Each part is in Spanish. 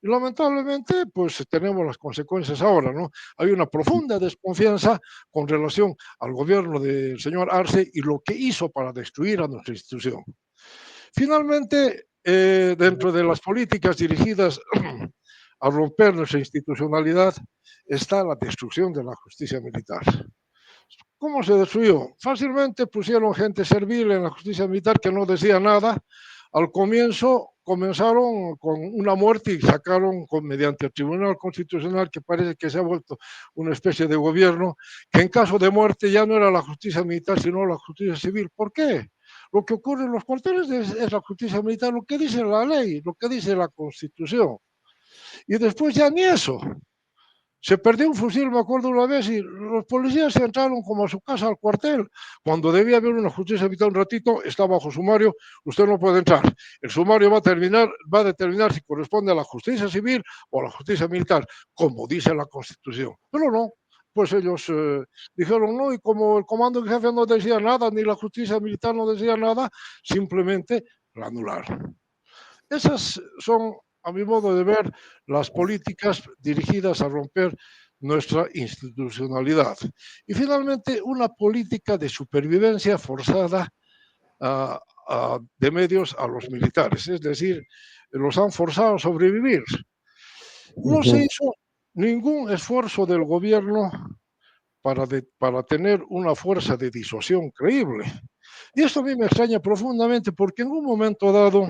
Y lamentablemente, pues tenemos las consecuencias ahora, ¿no? Hay una profunda desconfianza con relación al gobierno del señor Arce y lo que hizo para destruir a nuestra institución. Finalmente, dentro de las políticas dirigidas a romper nuestra institucionalidad está la destrucción de la justicia militar. ¿Cómo se destruyó? Fácilmente pusieron gente servil en la justicia militar que no decía nada. Al comienzo comenzaron con una muerte y sacaron mediante el Tribunal Constitucional, que parece que se ha vuelto una especie de gobierno, que en caso de muerte ya no era la justicia militar, sino la justicia civil. ¿Por qué? Lo que ocurre en los cuarteles es la justicia militar, lo que dice la ley, lo que dice la Constitución. Y después ya ni eso. Se perdió un fusil, me acuerdo una vez, y los policías entraron como a su casa al cuartel. Cuando debía haber una justicia militar un ratito, está bajo sumario, usted no puede entrar. El sumario va a determinar si corresponde a la justicia civil o a la justicia militar, como dice la Constitución. Pero no, pues ellos dijeron no, y como el comando en jefe no decía nada, ni la justicia militar no decía nada, simplemente la anularon. Esas son, a mi modo de ver, las políticas dirigidas a romper nuestra institucionalidad. Y finalmente, una política de supervivencia forzada de medios a los militares, es decir, los han forzado a sobrevivir. No se hizo ningún esfuerzo del gobierno para tener una fuerza de disuasión creíble. Y esto a mí me extraña profundamente porque en un momento dado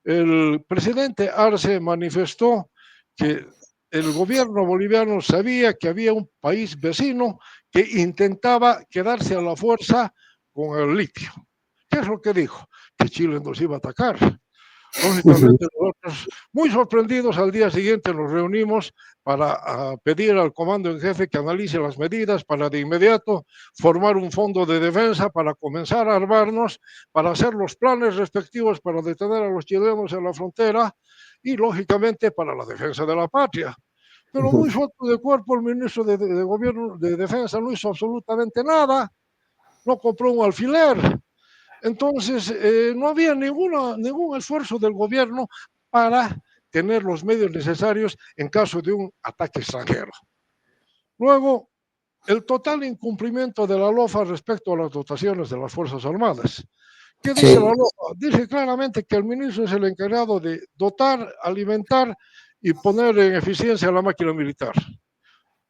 el presidente Arce manifestó que el gobierno boliviano sabía que había un país vecino que intentaba quedarse a la fuerza con el litio. ¿Qué es lo que dijo? Que Chile nos iba a atacar. Lógicamente, nosotros, muy sorprendidos, al día siguiente nos reunimos para pedir al comando en jefe que analice las medidas para de inmediato formar un fondo de defensa para comenzar a armarnos, para hacer los planes respectivos para detener a los chilenos en la frontera y, lógicamente, para la defensa de la patria. Pero muy suelto de cuerpo, el ministro de Gobierno de Defensa no hizo absolutamente nada, no compró un alfiler. Entonces, no había ningún esfuerzo del gobierno para tener los medios necesarios en caso de un ataque extranjero. Luego, el total incumplimiento de la LOFA respecto a las dotaciones de las Fuerzas Armadas. ¿Qué dice la LOFA? Dice claramente que el ministro es el encargado de dotar, alimentar y poner en eficiencia la máquina militar.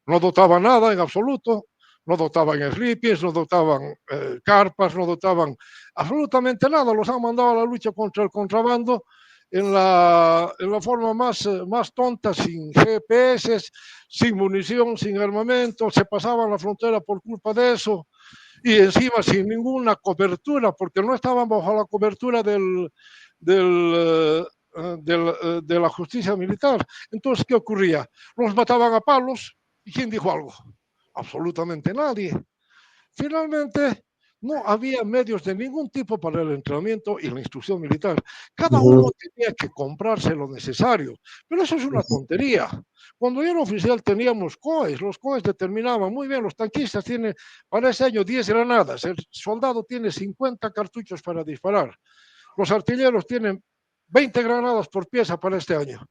No dotaba nada en absoluto, no dotaban sleepings, no dotaban carpas, no dotaban absolutamente nada, los han mandado a la lucha contra el contrabando en la forma más tonta, sin GPS, sin munición, sin armamento, se pasaban la frontera por culpa de eso y encima sin ninguna cobertura, porque no estaban bajo la cobertura de la justicia militar. Entonces, ¿qué ocurría? Los mataban a palos. ¿Y quién dijo algo? Absolutamente nadie. Finalmente, no había medios de ningún tipo para el entrenamiento y la instrucción militar. Cada uno tenía que comprarse lo necesario, pero eso es una tontería. Cuando yo era oficial teníamos COEs, los COEs determinaban muy bien, los tanquistas tienen para ese año 10 granadas, el soldado tiene 50 cartuchos para disparar, los artilleros tienen 20 granadas por pieza para este año.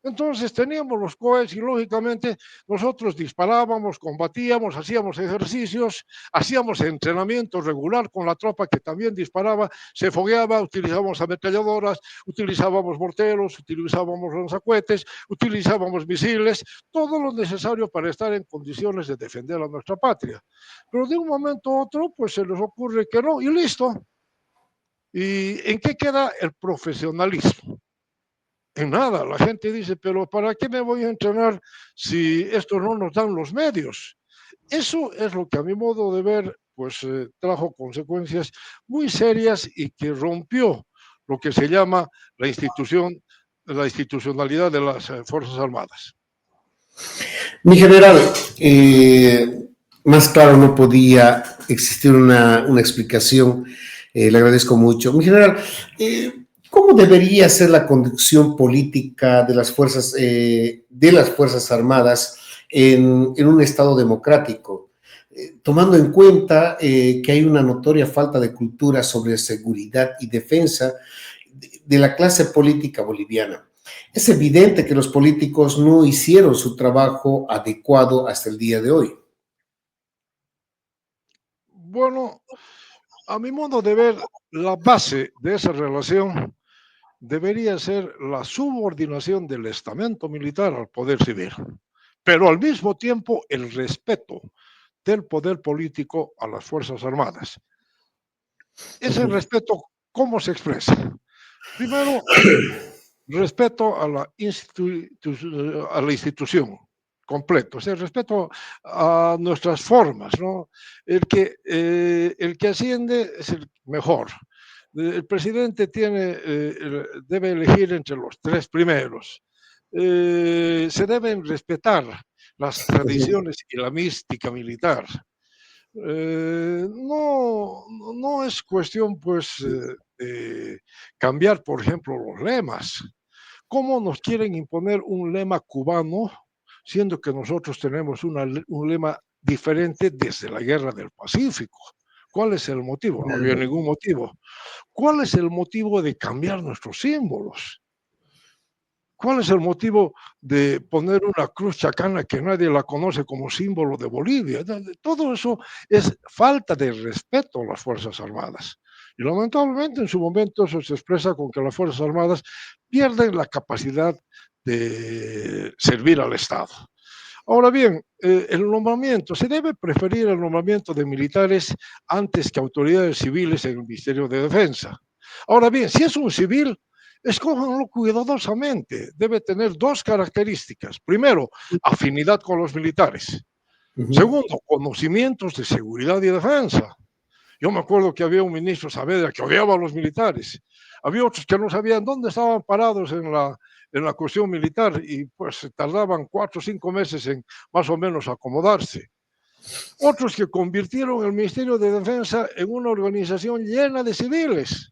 Entonces teníamos los COEs y lógicamente nosotros disparábamos, combatíamos, hacíamos ejercicios, hacíamos entrenamiento regular con la tropa que también disparaba, se fogueaba, utilizábamos ametralladoras, utilizábamos morteros, utilizábamos lanzacohetes, utilizábamos misiles, todo lo necesario para estar en condiciones de defender a nuestra patria. Pero de un momento a otro pues se les ocurre que no y listo. ¿Y en qué queda el profesionalismo? En nada, la gente dice, pero ¿para qué me voy a entrenar si esto no nos dan los medios? Eso es lo que a mi modo de ver, pues trajo consecuencias muy serias y que rompió lo que se llama la institucionalidad de las Fuerzas Armadas. Mi general, más claro no podía existir una explicación, le agradezco mucho. Mi general, ¿cómo debería ser la conducción política de las Fuerzas Armadas en un Estado democrático? Tomando en cuenta que hay una notoria falta de cultura sobre seguridad y defensa de la clase política boliviana. Es evidente que los políticos no hicieron su trabajo adecuado hasta el día de hoy. Bueno, a mi modo de ver, la base de esa relación debería ser la subordinación del estamento militar al poder civil, pero al mismo tiempo el respeto del poder político a las Fuerzas Armadas. Ese Ujú. respeto, ¿cómo se expresa? Primero, respeto a a la institución completo, o sea, respeto a nuestras formas, ¿no? El que asciende es el mejor. El presidente debe elegir entre los tres primeros. Se deben respetar las Ujú. tradiciones y la mística militar. No es cuestión, pues, de cambiar, por ejemplo, los lemas. ¿Cómo nos quieren imponer un lema cubano, siendo que nosotros tenemos un lema diferente desde la Guerra del Pacífico? ¿Cuál es el motivo? No había ningún motivo. ¿Cuál es el motivo de cambiar nuestros símbolos? ¿Cuál es el motivo de poner una cruz chacana que nadie la conoce como símbolo de Bolivia? Todo eso es falta de respeto a las Fuerzas Armadas. Y lamentablemente en su momento eso se expresa con que las Fuerzas Armadas pierden la capacidad de servir al Estado. Ahora bien, el nombramiento, se debe preferir el nombramiento de militares antes que autoridades civiles en el Ministerio de Defensa. Ahora bien, si es un civil, escójanlo cuidadosamente. Debe tener dos características. Primero, afinidad con los militares. Ujú. Segundo, conocimientos de seguridad y defensa. Yo me acuerdo que había un ministro Saavedra que odiaba a los militares. Había otros que no sabían dónde estaban parados en la cuestión militar y pues tardaban 4 o 5 meses en más o menos acomodarse. Otros que convirtieron el Ministerio de Defensa en una organización llena de civiles.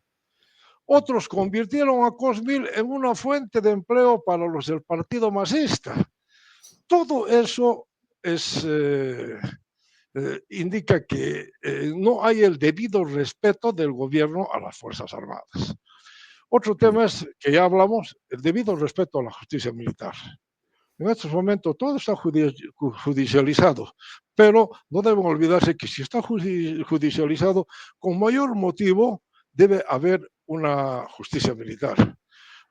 Otros convirtieron a Cosmil en una fuente de empleo para los del partido masista. Todo eso es indica que no hay el debido respeto del gobierno a las Fuerzas Armadas. Otro tema es que ya hablamos, el debido respeto a la justicia militar. En estos momentos todo está judicializado, pero no deben olvidarse que si está judicializado, con mayor motivo debe haber una justicia militar.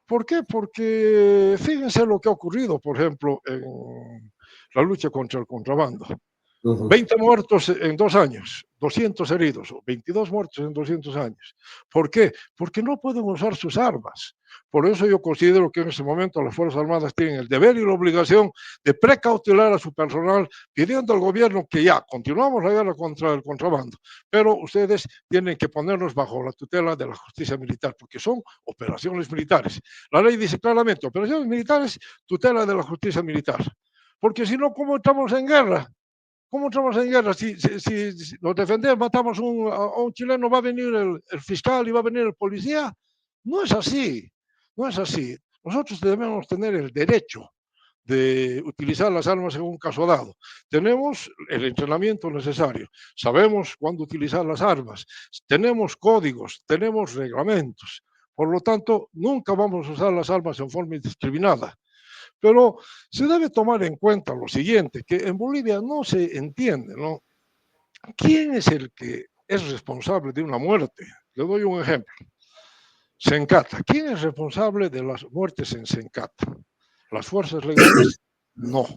¿Por qué? Porque fíjense lo que ha ocurrido, por ejemplo, en la lucha contra el contrabando. Ujú. 20 muertos en 2 años, 200 heridos, o 22 muertos en 200 años. ¿Por qué? Porque no pueden usar sus armas. Por eso yo considero que en ese momento las Fuerzas Armadas tienen el deber y la obligación de precautelar a su personal, pidiendo al gobierno que ya continuamos la guerra contra el contrabando, pero ustedes tienen que ponernos bajo la tutela de la justicia militar, porque son operaciones militares. La ley dice claramente, operaciones militares, tutela de la justicia militar. Porque si no, ¿cómo estamos en guerra? ¿Cómo entramos en guerra? Si nos defendemos, matamos a un chileno, va a venir el fiscal y va a venir el policía. No es así, no es así. Nosotros debemos tener el derecho de utilizar las armas en un caso dado. Tenemos el entrenamiento necesario, sabemos cuándo utilizar las armas, tenemos códigos, tenemos reglamentos. Por lo tanto, nunca vamos a usar las armas en forma indiscriminada. Pero se debe tomar en cuenta lo siguiente, que en Bolivia no se entiende, ¿no? ¿Quién es el que es responsable de una muerte? Le doy un ejemplo. Sencata. ¿Quién es responsable de las muertes en Sencata? ¿Las fuerzas legales? No.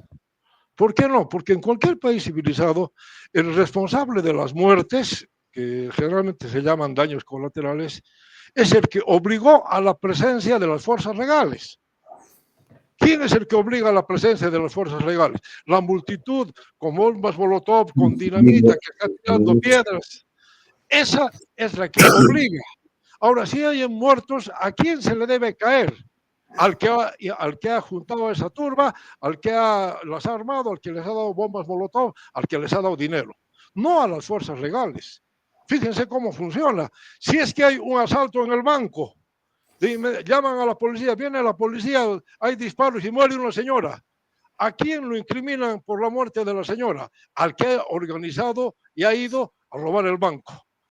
¿Por qué no? Porque en cualquier país civilizado, el responsable de las muertes, que generalmente se llaman daños colaterales, es el que obligó a la presencia de las fuerzas legales. ¿Quién es el que obliga a la presencia de las fuerzas legales? La multitud con bombas Molotov, con dinamita, que está tirando piedras. Esa es la que obliga. Ahora, si hay muertos, ¿a quién se le debe caer? Al que ha juntado a esa turba, al que las ha armado, al que les ha dado bombas Molotov, al que les ha dado dinero. No a las fuerzas legales. Fíjense cómo funciona. Si es que hay un asalto en el banco, llaman a la policía, viene la policía, hay disparos y muere una señora. ¿A quién lo incriminan por la muerte de la señora? Al que ha organizado y ha ido a robar el banco.